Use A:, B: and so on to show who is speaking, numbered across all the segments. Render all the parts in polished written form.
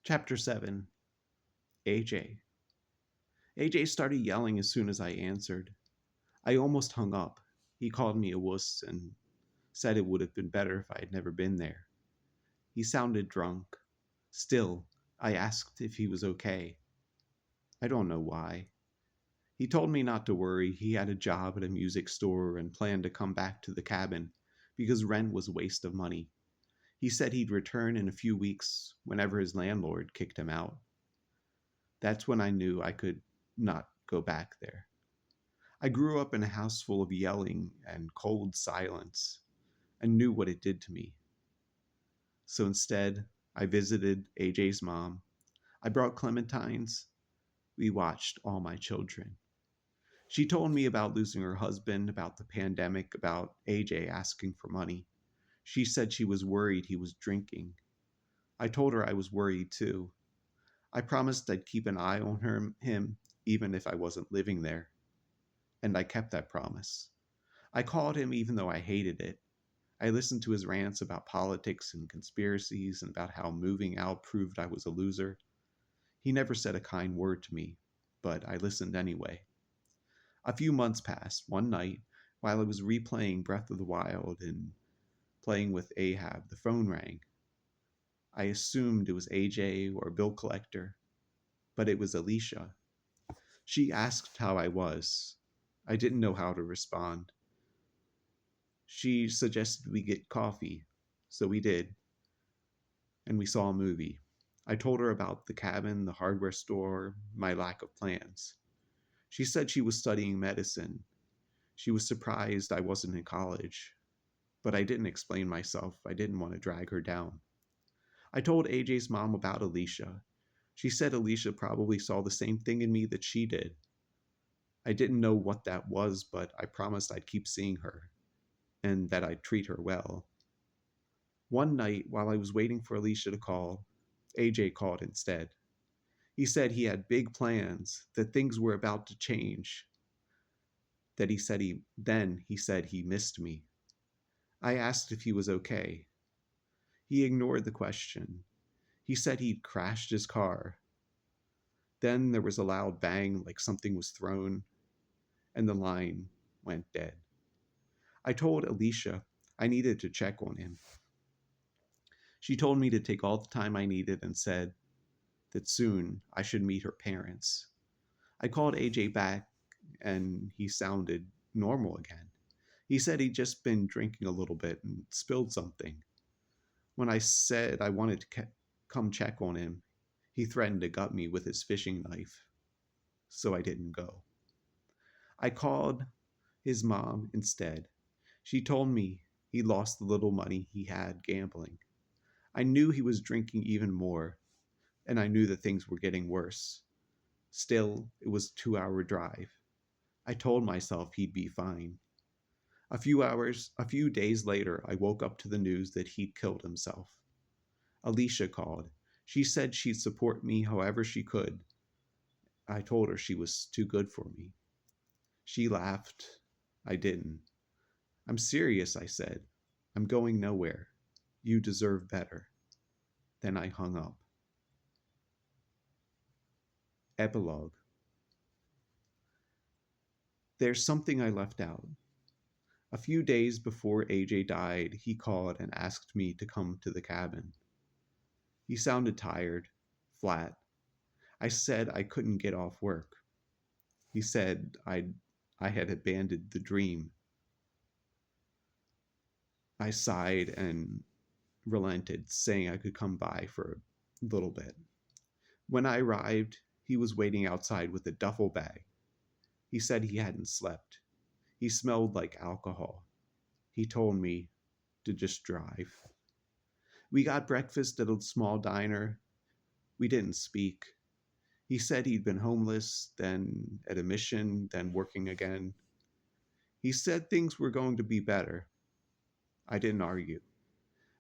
A: Chapter 7. AJ. AJ started yelling as soon as I answered. I almost hung up. He called me a wuss and said it would have been better if I had never been there. He sounded drunk. Still, I asked if he was okay. I don't know why. He told me not to worry. He had a job at a music store and planned to come back to the cabin because rent was a waste of money. He said he'd return in a few weeks whenever his landlord kicked him out. That's when I knew I could not go back there. I grew up in a house full of yelling and cold silence and knew what it did to me. So instead, I visited AJ's mom. I brought clementines. We watched All My Children. She told me about losing her husband, about the pandemic, about AJ asking for money. She said she was worried he was drinking. I told her I was worried too. I promised I'd keep an eye on him even if I wasn't living there. And I kept that promise. I called him even though I hated it. I listened to his rants about politics and conspiracies and about how moving out proved I was a loser. He never said a kind word to me, but I listened anyway. A few months passed. One night, while I was replaying Breath of the Wild and playing with Ahab, the phone rang. I assumed it was AJ or a bill collector, but it was Alicia. She asked how I was. I didn't know how to respond. She suggested we get coffee, so we did, and we saw a movie. I told her about the cabin, the hardware store, my lack of plans. She said she was studying medicine. She was surprised I wasn't in college, but I didn't explain myself. I didn't want to drag her down. I told AJ's mom about Alicia. She said Alicia probably saw the same thing in me that she did. I didn't know what that was, but I promised I'd keep seeing her and that I'd treat her well. One night, while I was waiting for Alicia to call, AJ called instead. He said he had big plans, that things were about to change, that he said he missed me. I asked if he was okay. He ignored the question. He said he'd crashed his car. Then there was a loud bang like something was thrown, and the line went dead. I told Alicia I needed to check on him. She told me to take all the time I needed and said that soon I should meet her parents. I called AJ back and he sounded normal again. He said he'd just been drinking a little bit and spilled something. When I said I wanted to come check on him, he threatened to gut me with his fishing knife, so I didn't go. I called his mom instead. She told me he lost the little money he had gambling. I knew he was drinking even more, and I knew that things were getting worse. Still, it was a 2-hour drive. I told myself he'd be fine. A few days later, I woke up to the news that he'd killed himself. Alicia called. She said she'd support me however she could. I told her she was too good for me. She laughed. I didn't. I'm serious, I said. I'm going nowhere. You deserve better. Then I hung up. Epilogue. There's something I left out. A few days before AJ died, he called and asked me to come to the cabin. He sounded tired, flat. I said I couldn't get off work. He said I had abandoned the dream. I sighed and relented, saying I could come by for a little bit. When I arrived, he was waiting outside with a duffel bag. He said he hadn't slept. He smelled like alcohol. He told me to just drive. We got breakfast at a small diner. We didn't speak. He said he'd been homeless, then at a mission, then working again. He said things were going to be better. I didn't argue.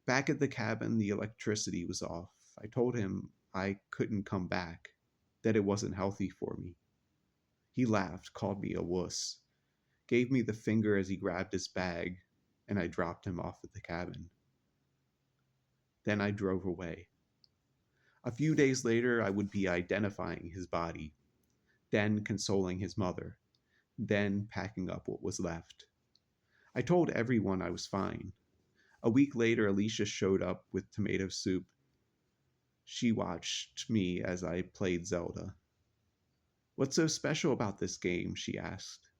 A: Back at the cabin, the electricity was off. I told him I couldn't come back, that it wasn't healthy for me. He laughed, called me a wuss, gave me the finger as he grabbed his bag, and I dropped him off at the cabin. Then I drove away. A few days later, I would be identifying his body, then consoling his mother, then packing up what was left. I told everyone I was fine. A week later, Alicia showed up with tomato soup. She watched me as I played Zelda. "What's so special about this game?" she asked.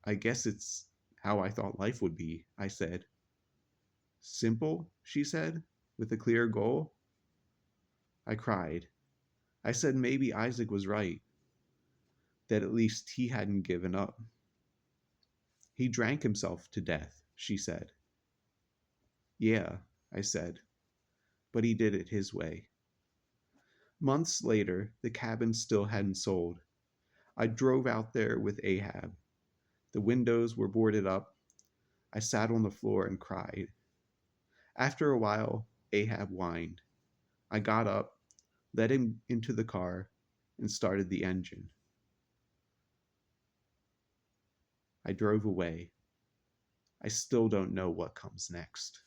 A: "I guess it's how I thought life would be," I said. "Simple," she said, "with a clear goal." I cried. I said maybe Isaac was right, that at least he hadn't given up. "He drank himself to death," she said. "Yeah," I said, "but he did it his way." Months later, the cabin still hadn't sold. I drove out there with Ahab. The windows were boarded up. I sat on the floor and cried. After a while, Ahab whined. I got up, led him into the car, and started the engine. I drove away. I still don't know what comes next.